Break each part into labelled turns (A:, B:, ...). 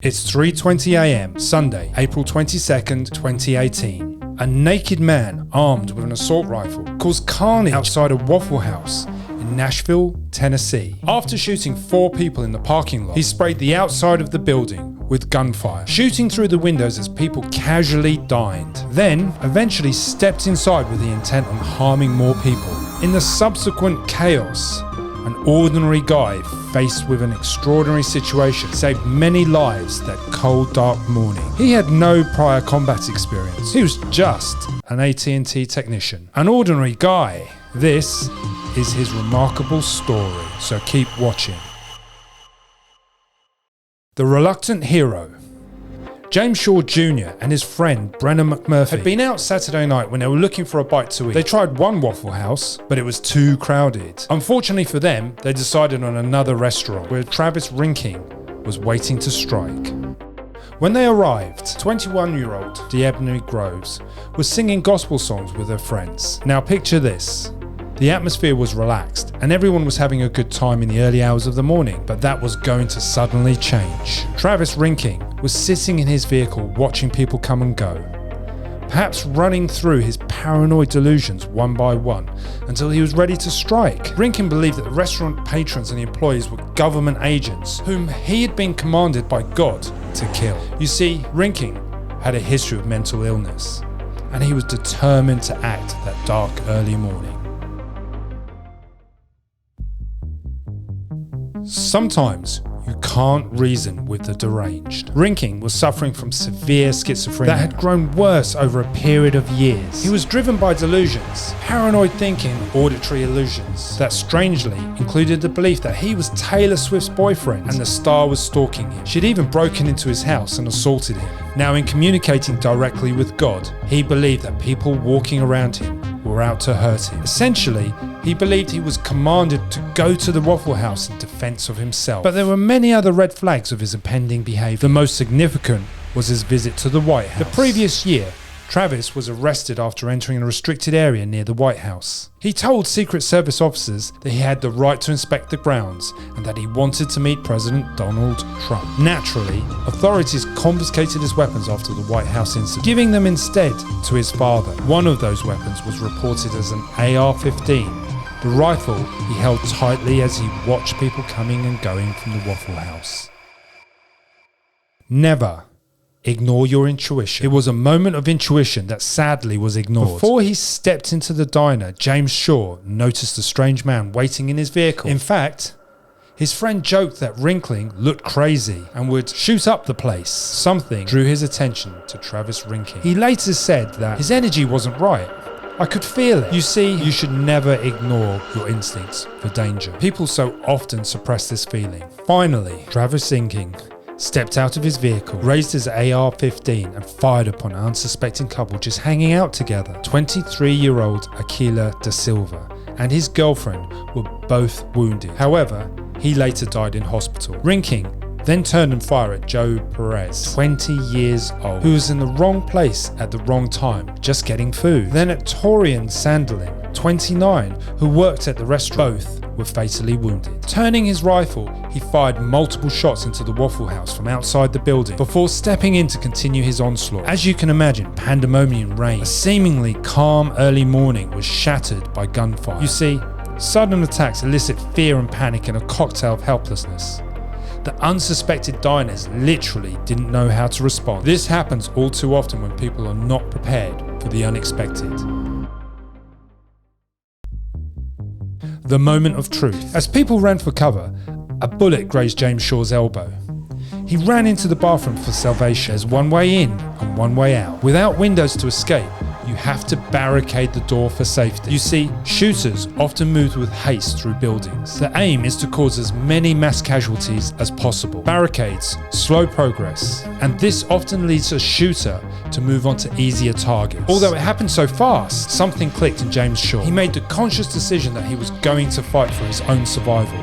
A: It's 3:20 a.m. Sunday, April 22nd, 2018. A naked man armed with an assault rifle caused carnage outside a Waffle House in Nashville, Tennessee. After shooting 4 people in the parking lot, he sprayed the outside of the building with gunfire, shooting through the windows as people casually dined. Then, eventually stepped inside with the intent on harming more people. In the subsequent chaos, an ordinary guy faced with an extraordinary situation saved many lives that cold, dark morning. He had no prior combat experience. He was just an AT&T technician. An ordinary guy. This is his remarkable story, so keep watching. The Reluctant Hero. James Shaw Jr. and his friend Brennan McMurphy had been out Saturday night when they were looking for a bite to eat. They tried one Waffle House, but it was too crowded. Unfortunately for them, they decided on another restaurant where Travis Rinking was waiting to strike. When they arrived, 21-year-old Diebny Groves was singing gospel songs with her friends. Now picture this. The atmosphere was relaxed and everyone was having a good time in the early hours of the morning, but that was going to suddenly change. Travis Rinking was sitting in his vehicle watching people come and go, perhaps running through his paranoid delusions one by one until he was ready to strike. Rinking believed that the restaurant patrons and the employees were government agents whom he had been commanded by God to kill. You see, Rinking had a history of mental illness and he was determined to act that dark early morning. Sometimes you can't reason with the deranged. Rinking was suffering from severe schizophrenia that had grown worse over a period of years. He was driven by delusions, paranoid thinking, auditory illusions that strangely included the belief that he was Taylor Swift's boyfriend and the star was stalking him. She'd even broken into his house and assaulted him. Now, in communicating directly with God, he believed that people walking around him were out to hurt him. Essentially, he believed he was commanded to go to the Waffle House in defense of himself. But there were many other red flags of his impending behavior. The most significant was his visit to the White House. The previous year, Travis was arrested after entering a restricted area near the White House. He told Secret Service officers that he had the right to inspect the grounds and that he wanted to meet President Donald Trump. Naturally, authorities confiscated his weapons after the White House incident, giving them instead to his father. One of those weapons was reported as an AR-15, the rifle he held tightly as he watched people coming and going from the Waffle House. Never ignore your intuition. It was a moment of intuition that sadly was ignored. Before he stepped into the diner, James Shaw noticed a strange man waiting in his vehicle. In fact, his friend joked that Rinking looked crazy and would shoot up the place. Something drew his attention to Travis Rinking. He later said that his energy wasn't right. I could feel it. You see, you should never ignore your instincts for danger. People so often suppress this feeling. Finally, Travis Rinking stepped out of his vehicle, raised his AR-15 and fired upon an unsuspecting couple just hanging out together. 23-year-old Aquila Da Silva and his girlfriend were both wounded. However, he later died in hospital. Rinking then turned and fired at Joe Perez, 20 years old, who was in the wrong place at the wrong time, just getting food. Then at Torian Sandelin, 29, who worked at the restaurant. Both were fatally wounded. Turning his rifle, he fired multiple shots into the Waffle House from outside the building before stepping in to continue his onslaught. As you can imagine, pandemonium reigned. A seemingly calm early morning was shattered by gunfire. You see, sudden attacks elicit fear and panic in a cocktail of helplessness. The unsuspected diners literally didn't know how to respond. This happens all too often when people are not prepared for the unexpected. The moment of truth. As people ran for cover, a bullet grazed James Shaw's elbow. He ran into the bathroom for salvation. There's one way in and one way out. Without windows to escape, you have to barricade the door for safety. You see, shooters often move with haste through buildings. The aim is to cause as many mass casualties as possible. Barricades slow progress, and this often leads a shooter to move on to easier targets. Although it happened so fast, something clicked in James Shaw. He made the conscious decision that he was going to fight for his own survival.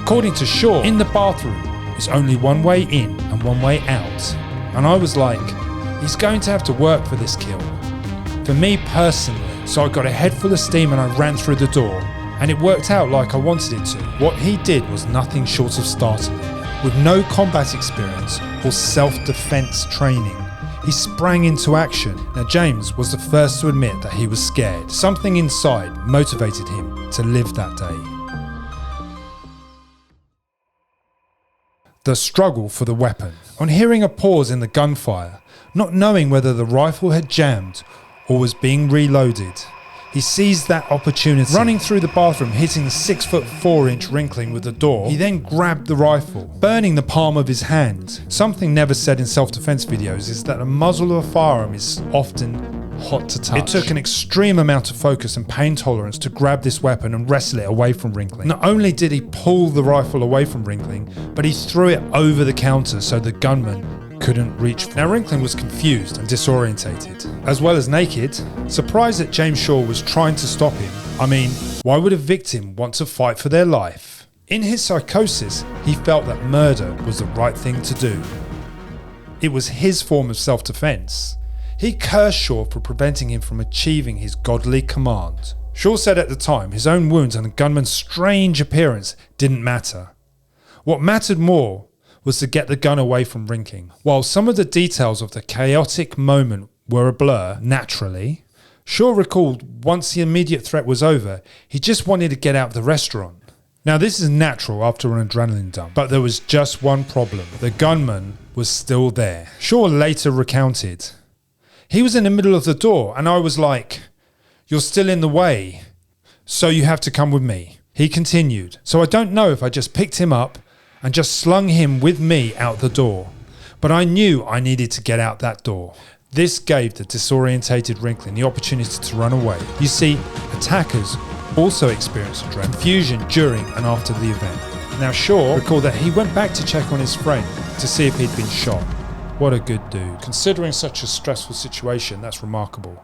A: According to Shaw, in the bathroom is only one way in and one way out. And I was like, he's going to have to work for this kill. For me personally, so I got a head full of steam and I ran through the door, and it worked out like I wanted it to. What he did was nothing short of startling. With no combat experience or self-defense training. He sprang into action. Now, James was the first to admit that he was scared. Something inside motivated him to live that day. The struggle for the weapon. On hearing a pause in the gunfire, not knowing whether the rifle had jammed or was being reloaded, he seized that opportunity. Running through the bathroom, hitting the 6'4" wrinkling with the door, he then grabbed the rifle, burning the palm of his hand. Something never said in self-defense videos is that the muzzle of a firearm is often hot to touch. It took an extreme amount of focus and pain tolerance to grab this weapon and wrestle it away from Wrinkling. Not only did he pull the rifle away from Wrinkling, but he threw it over the counter so the gunman couldn't reach. Now, Wrinkling was confused and disorientated, as well as naked, surprised that James Shaw was trying to stop him. I mean, why would a victim want to fight for their life? In his psychosis, he felt that murder was the right thing to do. It was his form of self-defense. He cursed Shaw for preventing him from achieving his godly command. Shaw said at the time his own wounds and the gunman's strange appearance didn't matter. What mattered more was to get the gun away from Wrinkling. While some of the details of the chaotic moment were a blur, naturally, Shaw recalled once the immediate threat was over, he just wanted to get out of the restaurant. Now, this is natural after an adrenaline dump, but there was just one problem. The gunman was still there. Shaw later recounted, "He was in the middle of the door and I was like, 'You're still in the way, so you have to come with me.'" He continued, "So I don't know if I just picked him up and just slung him with me out the door. But I knew I needed to get out that door." This gave the disorientated Wrinkling the opportunity to run away. You see, attackers also experienced confusion during and after the event. Now, Shaw recalled that he went back to check on his friend to see if he'd been shot. What a good dude. Considering such a stressful situation, that's remarkable.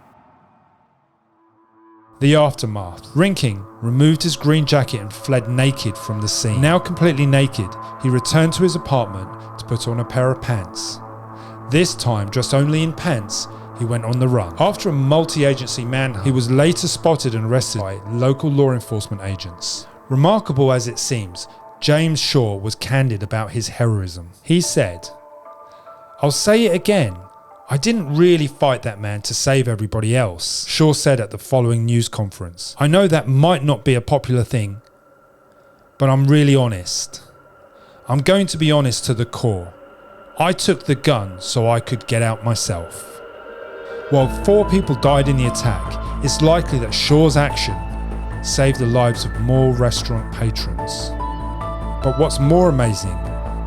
A: The aftermath. Wrinkling removed his green jacket and fled naked from the scene. Now completely naked, he returned to his apartment to put on a pair of pants. This time, dressed only in pants, he went on the run. After a multi-agency manhunt, he was later spotted and arrested by local law enforcement agents. Remarkable as it seems, James Shaw was candid about his heroism. He said, "I'll say it again. I didn't really fight that man to save everybody else," Shaw said at the following news conference. "I know that might not be a popular thing, but I'm really honest. I'm going to be honest to the core. I took the gun so I could get out myself." While 4 people died in the attack, it's likely that Shaw's action saved the lives of more restaurant patrons. But what's more amazing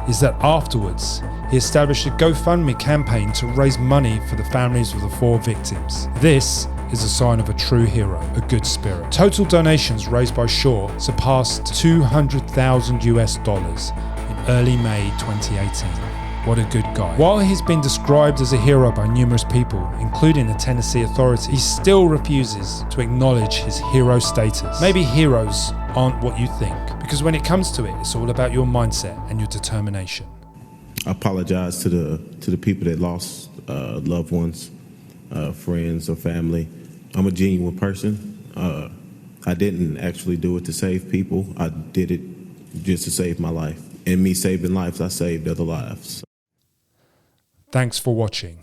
A: is that afterwards, he established a GoFundMe campaign to raise money for the families of the 4 victims. This is a sign of a true hero, a good spirit. Total donations raised by Shaw surpassed $200,000 in early May 2018. What a good guy. While he's been described as a hero by numerous people, including the Tennessee authorities, he still refuses to acknowledge his hero status. Maybe heroes aren't what you think, because when it comes to it, it's all about your mindset and your determination.
B: I apologize to the people that lost loved ones, friends or family. I'm a genuine person. I didn't actually do it to save people. I did it just to save my life. And me saving lives, I saved other lives.
A: Thanks for watching.